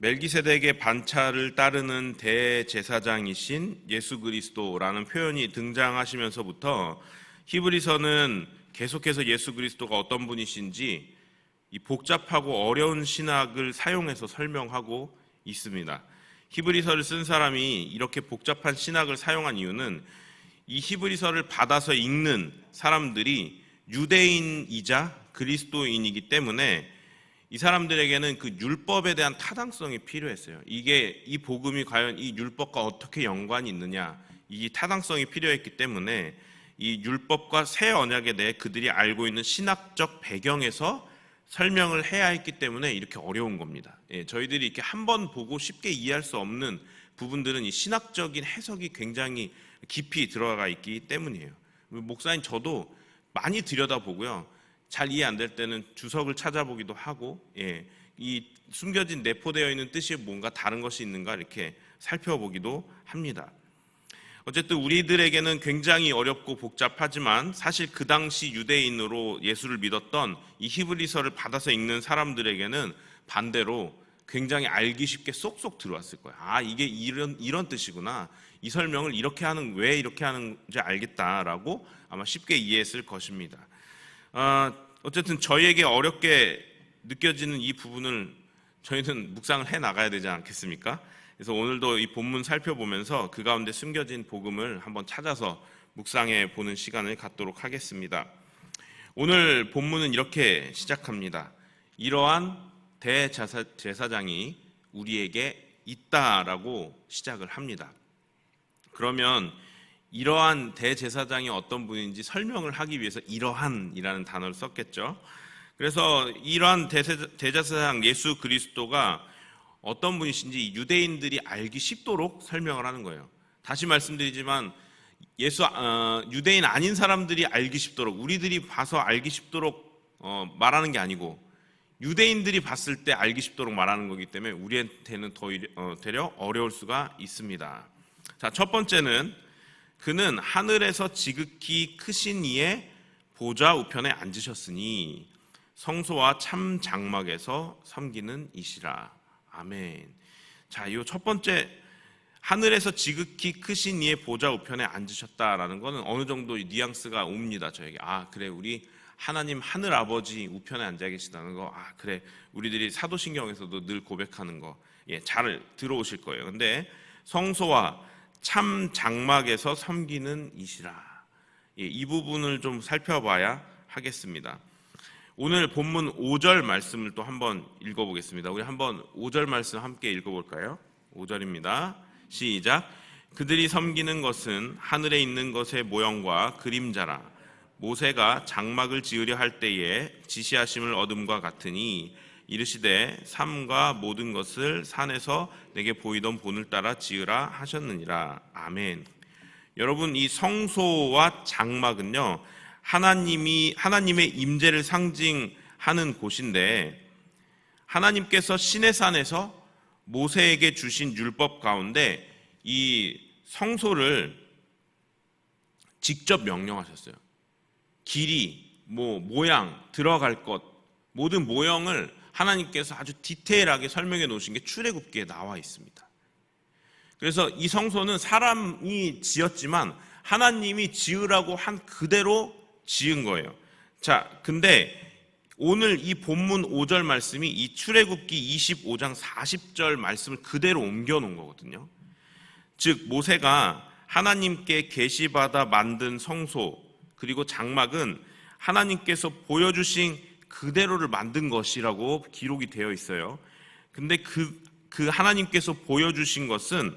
멜기세덱의 반차를 따르는 대제사장이신 예수 그리스도라는 표현이 등장하시면서부터 히브리서는 계속해서 예수 그리스도가 어떤 분이신지 이 복잡하고 어려운 신학을 사용해서 설명하고 있습니다. 히브리서를 쓴 사람이 이렇게 복잡한 신학을 사용한 이유는 이 히브리서를 받아서 읽는 사람들이 유대인이자 그리스도인이기 때문에 이 사람들에게는 그 율법에 대한 타당성이 필요했어요. 이 복음이 과연 이 율법과 어떻게 연관이 있느냐, 이 타당성이 필요했기 때문에 이 율법과 새 언약에 대해 그들이 알고 있는 신학적 배경에서 설명을 해야 했기 때문에 이렇게 어려운 겁니다. 저희들이 이렇게 한번 보고 쉽게 이해할 수 없는 부분들은 이 신학적인 해석이 굉장히 깊이 들어가 있기 때문이에요. 목사님 저도 많이 들여다보고요. 잘 이해 안 될 때는 주석을 찾아보기도 하고, 이 숨겨진 내포되어 있는 뜻이 뭔가 다른 것이 있는가 이렇게 살펴보기도 합니다. 어쨌든 우리들에게는 굉장히 어렵고 복잡하지만 사실 그 당시 유대인으로 예수를 믿었던 이 히브리서를 받아서 읽는 사람들에게는 반대로 굉장히 알기 쉽게 쏙쏙 들어왔을 거예요. 아, 이게 이런 뜻이구나. 이 설명을 왜 이렇게 하는지 알겠다라고 아마 쉽게 이해했을 것입니다. 어쨌든 저희에게 어렵게 느껴지는 이 부분을 저희는 묵상을 해 나가야 되지 않겠습니까? 그래서 오늘도 이 본문 살펴보면서 그 가운데 숨겨진 복음을 한번 찾아서 묵상해 보는 시간을 갖도록 하겠습니다. 오늘 본문은 이렇게 시작합니다. 이러한 대제사장이 우리에게 있다라고 시작을 합니다. 그러면 이러한 대제사장이 어떤 분인지 설명을 하기 위해서 이러한이라는 단어를 썼겠죠. 그래서 이러한 대제사장 예수 그리스도가 어떤 분이신지 유대인들이 알기 쉽도록 설명을 하는 거예요. 다시 말씀드리지만 유대인 아닌 사람들이 알기 쉽도록, 우리들이 봐서 알기 쉽도록 말하는 게 아니고 유대인들이 봤을 때 알기 쉽도록 말하는 거기 때문에 우리한테는 되려 어려울 수가 있습니다. 자, 첫 번째는 그는 하늘에서 지극히 크신 이의 보좌 우편에 앉으셨으니 성소와 참 장막에서 섬기는 이시라. 아멘. 자, 이 첫 번째 하늘에서 지극히 크신 이의 보좌 우편에 앉으셨다라는 것은 어느 정도 뉘앙스가 옵니다. 저에게. 아, 그래, 우리 하나님 하늘 아버지 우편에 앉아 계시다는 거. 아, 그래, 우리들이 사도신경에서도 늘 고백하는 거. 잘 들어오실 거예요. 근데 성소와 참 장막에서 섬기는 이시라. 이 부분을 좀 살펴봐야 하겠습니다. 오늘 본문 5절 말씀을 또 한번 읽어보겠습니다. 우리 한번 5절 말씀 함께 읽어볼까요? 5절입니다. 시작. 그들이 섬기는 것은 하늘에 있는 것의 모형과 그림자라. 모세가 장막을 지으려 할 때에 지시하심을 얻음과 같으니 이르시되 삶과 모든 것을 산에서 내게 보이던 본을 따라 지으라 하셨느니라. 아멘. 여러분, 이 성소와 장막은요, 하나님의 임재를 상징하는 곳인데, 하나님께서 시내산에서 모세에게 주신 율법 가운데 이 성소를 직접 명령하셨어요. 길이, 모양, 들어갈 것, 모든 모형을 하나님께서 아주 디테일하게 설명해 놓으신 게 출애굽기에 나와 있습니다. 그래서 이 성소는 사람이 지었지만 하나님이 지으라고 한 그대로 지은 거예요. 자, 근데 오늘 이 본문 5절 말씀이 이 출애굽기 25장 40절 말씀을 그대로 옮겨 놓은 거거든요. 즉 모세가 하나님께 계시받아 만든 성소 그리고 장막은 하나님께서 보여주신 그대로를 만든 것이라고 기록이 되어 있어요. 근데 그 하나님께서 보여주신 것은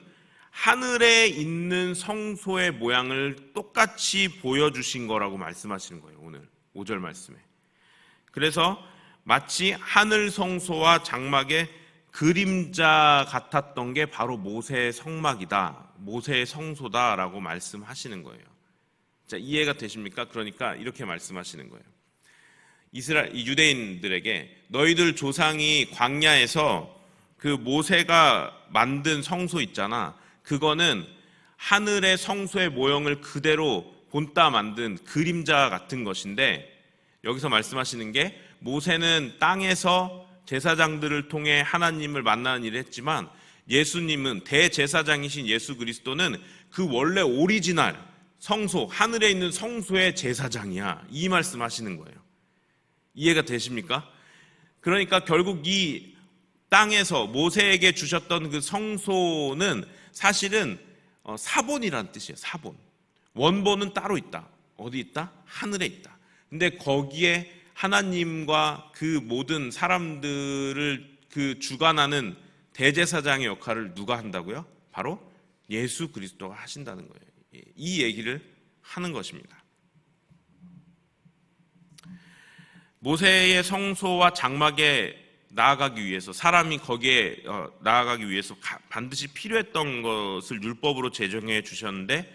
하늘에 있는 성소의 모양을 똑같이 보여주신 거라고 말씀하시는 거예요. 오늘 5절 말씀에. 그래서 마치 하늘 성소와 장막의 그림자 같았던 게 바로 모세의 성막이다, 모세의 성소다라고 말씀하시는 거예요. 자, 이해가 되십니까? 그러니까 이렇게 말씀하시는 거예요. 유대인들에게 너희들 조상이 광야에서 그 모세가 만든 성소 있잖아. 그거는 하늘의 성소의 모형을 그대로 본따 만든 그림자 같은 것인데, 여기서 말씀하시는 게 모세는 땅에서 제사장들을 통해 하나님을 만나는 일을 했지만 예수님은, 대제사장이신 예수 그리스도는 그 원래 오리지널 성소, 하늘에 있는 성소의 제사장이야, 이 말씀하시는 거예요. 이해가 되십니까? 그러니까 결국 이 땅에서 모세에게 주셨던 그 성소는 사실은 사본이라는 뜻이에요. 사본. 원본은 따로 있다. 어디 있다? 하늘에 있다. 근데 거기에 하나님과 그 모든 사람들을 그 주관하는 대제사장의 역할을 누가 한다고요? 바로 예수 그리스도가 하신다는 거예요. 이 얘기를 하는 것입니다. 모세의 성소와 장막에 나아가기 위해서, 사람이 거기에 나아가기 위해서 반드시 필요했던 것을 율법으로 제정해 주셨는데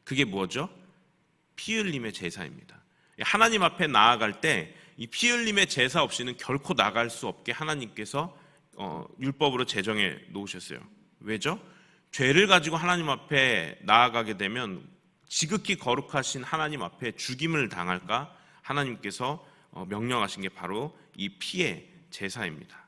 그게 뭐죠? 피 흘림의 제사입니다. 하나님 앞에 나아갈 때 이 피 흘림의 제사 없이는 결코 나갈 수 없게 하나님께서 율법으로 제정해 놓으셨어요. 왜죠? 죄를 가지고 하나님 앞에 나아가게 되면 지극히 거룩하신 하나님 앞에 죽임을 당할까 하나님께서 명령하신 게 바로 이 피의 제사입니다.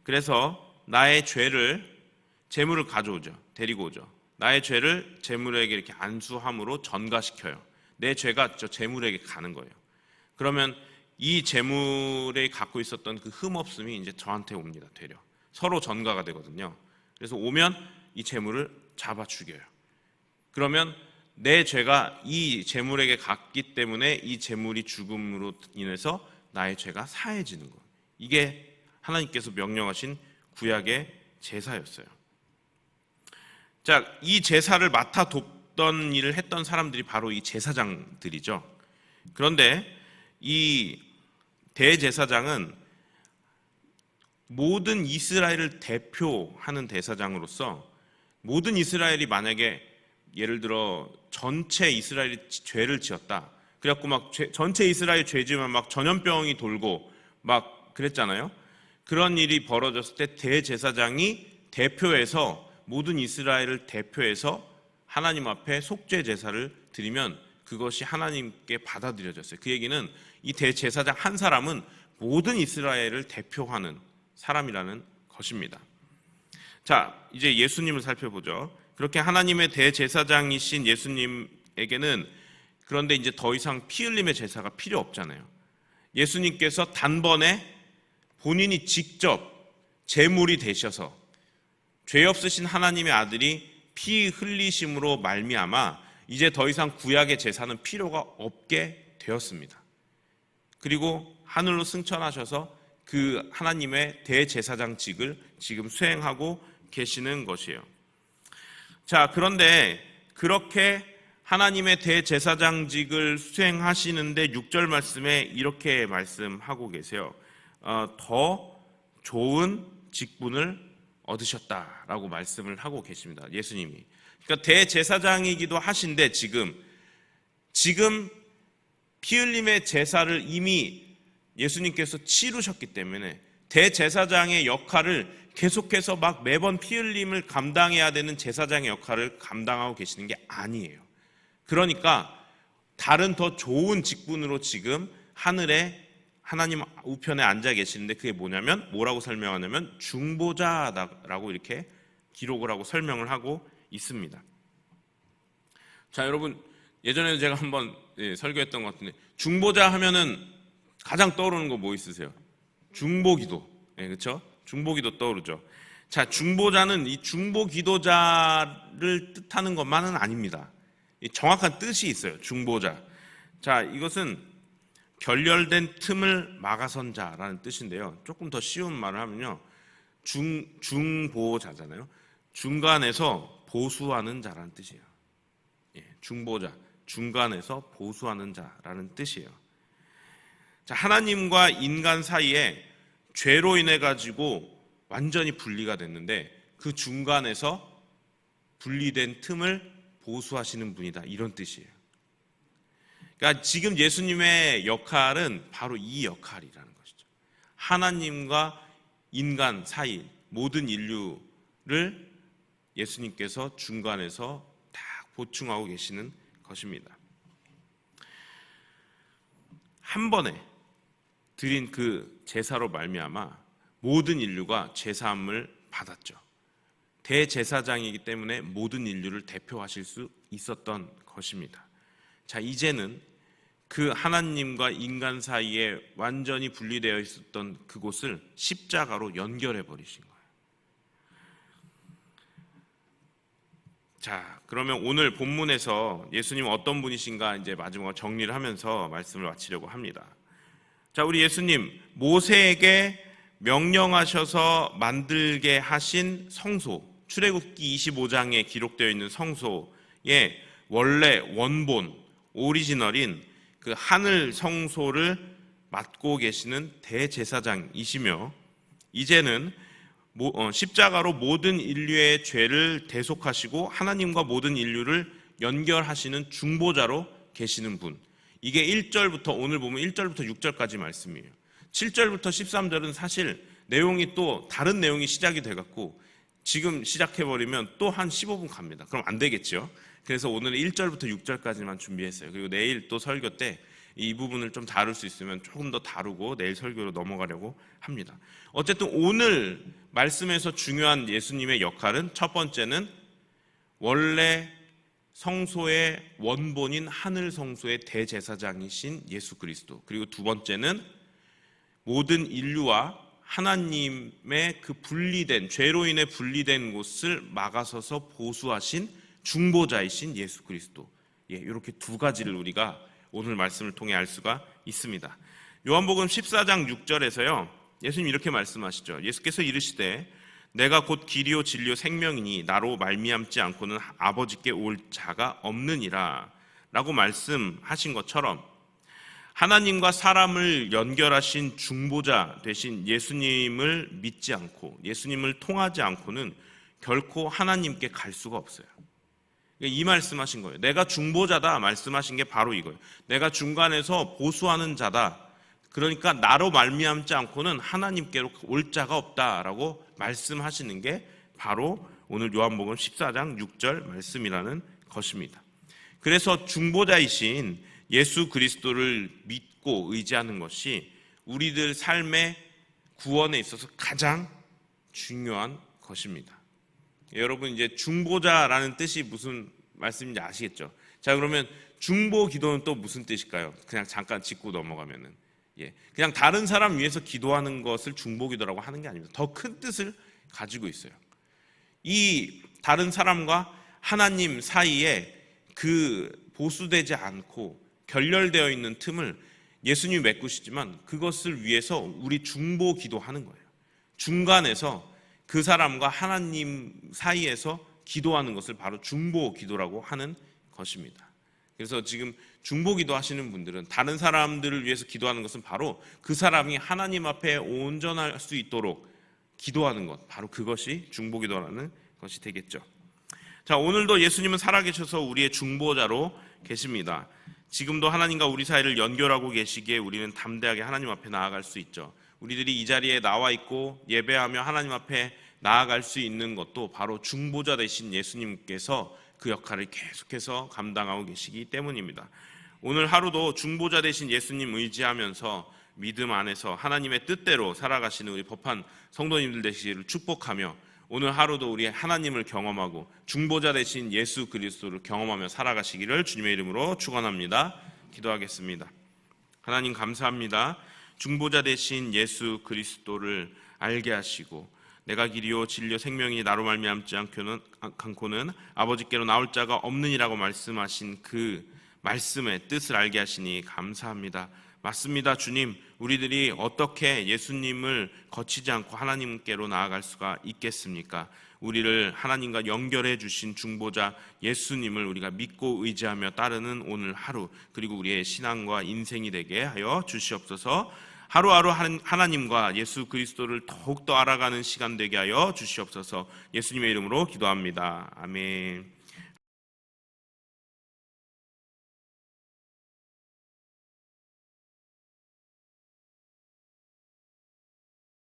그래서 나의 죄를, 제물을 가져오죠. 데리고 오죠. 나의 죄를 제물에게 이렇게 안수함으로 전가시켜요. 내 죄가 저 제물에게 가는 거예요. 그러면 이 제물에 갖고 있었던 그 흠없음이 이제 저한테 옵니다. 되려 서로 전가가 되거든요. 그래서 오면 이 제물을 잡아 죽여요. 그러면 내 죄가 이 제물에게 갔기 때문에 이 제물이 죽음으로 인해서 나의 죄가 사해지는 것. 이게 하나님께서 명령하신 구약의 제사였어요. 자, 이 제사를 맡아 돕던 일을 했던 사람들이 바로 이 제사장들이죠. 그런데 이 대제사장은 모든 이스라엘을 대표하는 대사장으로서, 모든 이스라엘이 만약에 예를 들어 전체 이스라엘이 죄를 지었다. 그래갖고 막 전체 이스라엘 죄 지으면 막 전염병이 돌고 막 그랬잖아요. 그런 일이 벌어졌을 때 대제사장이 대표해서, 모든 이스라엘을 대표해서 하나님 앞에 속죄 제사를 드리면 그것이 하나님께 받아들여졌어요. 그 얘기는 이 대제사장 한 사람은 모든 이스라엘을 대표하는 사람이라는 것입니다. 자, 이제 예수님을 살펴보죠. 그렇게 하나님의 대제사장이신 예수님에게는 그런데 이제 더 이상 피 흘림의 제사가 필요 없잖아요. 예수님께서 단번에 본인이 직접 제물이 되셔서 죄 없으신 하나님의 아들이 피 흘리심으로 말미암아 이제 더 이상 구약의 제사는 필요가 없게 되었습니다. 그리고 하늘로 승천하셔서 그 하나님의 대제사장직을 지금 수행하고 계시는 것이에요. 자, 그런데 그렇게 하나님의 대제사장직을 수행하시는데 6절 말씀에 이렇게 말씀하고 계세요. 더 좋은 직분을 얻으셨다라고 말씀을 하고 계십니다. 예수님이. 그러니까 대제사장이기도 하신데 지금 피 흘림의 제사를 이미 예수님께서 치르셨기 때문에 대제사장의 역할을 계속해서 막 매번 피 흘림을 감당해야 되는 제사장의 역할을 감당하고 계시는 게 아니에요. 그러니까 다른 더 좋은 직분으로 지금 하늘에 하나님 우편에 앉아 계시는데 그게 뭐냐면, 뭐라고 설명하냐면 중보자라고 이렇게 기록을 하고 설명을 하고 있습니다. 자, 여러분, 예전에도 제가 한번 설교했던 것 같은데 중보자 하면은 가장 떠오르는 거 뭐 있으세요? 중보기도. 그렇죠? 중보기도 떠오르죠. 자, 중보자는 이 중보기도자를 뜻하는 것만은 아닙니다. 정확한 뜻이 있어요. 중보자. 자, 이것은 결렬된 틈을 막아선 자라는 뜻인데요. 조금 더 쉬운 말을 하면요, 중보자잖아요. 중간에서 보수하는 자라는 뜻이에요. 중보자, 중간에서 보수하는 자라는 뜻이에요. 자, 하나님과 인간 사이에 죄로 인해 가지고 완전히 분리가 됐는데 그 중간에서 분리된 틈을 보수하시는 분이다, 이런 뜻이에요. 그러니까 지금 예수님의 역할은 바로 이 역할이라는 것이죠. 하나님과 인간 사이 모든 인류를 예수님께서 중간에서 딱 보충하고 계시는 것입니다. 한 번에 드린 그 제사로 말미암아 모든 인류가 제사함을 받았죠. 대제사장이기 때문에 모든 인류를 대표하실 수 있었던 것입니다. 자, 이제는 그 하나님과 인간 사이에 완전히 분리되어 있었던 그곳을 십자가로 연결해 버리신 거예요. 자, 그러면 오늘 본문에서 예수님 어떤 분이신가 이제 마지막으로 정리를 하면서 말씀을 마치려고 합니다. 자, 우리 예수님 모세에게 명령하셔서 만들게 하신 성소, 출애굽기 25장에 기록되어 있는 성소의 원래 원본, 오리지널인 그 하늘 성소를 맡고 계시는 대제사장이시며, 이제는 십자가로 모든 인류의 죄를 대속하시고 하나님과 모든 인류를 연결하시는 중보자로 계시는 분. 이게 1절부터, 오늘 보면 1절부터 6절까지 말씀이에요. 7절부터 13절은 사실 내용이 또 다른 내용이 시작이 돼갖고 지금 시작해버리면 또 한 15분 갑니다. 그럼 안 되겠죠. 그래서 오늘은 1절부터 6절까지만 준비했어요. 그리고 내일 또 설교 때 이 부분을 좀 다룰 수 있으면 조금 더 다루고 내일 설교로 넘어가려고 합니다. 어쨌든 오늘 말씀에서 중요한 예수님의 역할은, 첫 번째는 원래 성소의 원본인 하늘 성소의 대제사장이신 예수 그리스도, 그리고 두 번째는 모든 인류와 하나님의 그 분리된, 죄로 인해 분리된 곳을 막아서서 보수하신 중보자이신 예수 그리스도, 이렇게 두 가지를 우리가 오늘 말씀을 통해 알 수가 있습니다. 요한복음 14장 6절에서요 예수님 이렇게 말씀하시죠. 예수께서 이르시되 내가 곧 길이요 진리요 생명이니 나로 말미암지 않고는 아버지께 올 자가 없느니라 라고 말씀하신 것처럼, 하나님과 사람을 연결하신 중보자 되신 예수님을 믿지 않고 예수님을 통하지 않고는 결코 하나님께 갈 수가 없어요. 이 말씀하신 거예요. 내가 중보자다 말씀하신 게 바로 이거예요. 내가 중간에서 보수하는 자다. 그러니까 나로 말미암지 않고는 하나님께로 올 자가 없다라고 말씀하시는 게 바로 오늘 요한복음 14장 6절 말씀이라는 것입니다. 그래서 중보자이신 예수 그리스도를 믿고 의지하는 것이 우리들 삶의 구원에 있어서 가장 중요한 것입니다. 여러분, 이제 중보자라는 뜻이 무슨 말씀인지 아시겠죠? 자, 그러면 중보 기도는 또 무슨 뜻일까요? 그냥 잠깐 짚고 넘어가면은, 그냥 다른 사람 위해서 기도하는 것을 중보 기도라고 하는 게 아닙니다. 더 큰 뜻을 가지고 있어요. 이 다른 사람과 하나님 사이에 그 보수되지 않고 결렬되어 있는 틈을 예수님이 메꾸시지만 그것을 위해서 우리 중보 기도하는 거예요. 중간에서 그 사람과 하나님 사이에서 기도하는 것을 바로 중보 기도라고 하는 것입니다. 그래서 지금 중보 기도 하시는 분들은 다른 사람들을 위해서 기도하는 것은 바로 그 사람이 하나님 앞에 온전할 수 있도록 기도하는 것, 바로 그것이 중보 기도라는 것이 되겠죠. 자, 오늘도 예수님은 살아계셔서 우리의 중보자로 계십니다. 지금도 하나님과 우리 사이를 연결하고 계시기에 우리는 담대하게 하나님 앞에 나아갈 수 있죠. 우리들이 이 자리에 나와 있고 예배하며 하나님 앞에 나아갈 수 있는 것도 바로 중보자 되신 예수님께서 그 역할을 계속해서 감당하고 계시기 때문입니다. 오늘 하루도 중보자 되신 예수님 의지하면서 믿음 안에서 하나님의 뜻대로 살아가시는 우리 법한 성도님들 되시기를 축복하며, 오늘 하루도 우리 하나님을 경험하고 중보자 되신 예수 그리스도를 경험하며 살아가시기를 주님의 이름으로 축원합니다. 기도하겠습니다. 하나님 감사합니다. 중보자 되신 예수 그리스도를 알게 하시고 내가 길이요 진리요 생명이 나로 말미암지 않고는 아버지께로 나올 자가 없느니라고 말씀하신 그 말씀의 뜻을 알게 하시니 감사합니다. 맞습니다. 주님, 우리들이 어떻게 예수님을 거치지 않고 하나님께로 나아갈 수가 있겠습니까? 우리를 하나님과 연결해 주신 중보자 예수님을 우리가 믿고 의지하며 따르는 오늘 하루, 그리고 우리의 신앙과 인생이 되게 하여 주시옵소서. 하루하루 하나님과 예수 그리스도를 더욱더 알아가는 시간 되게 하여 주시옵소서. 예수님의 이름으로 기도합니다. 아멘.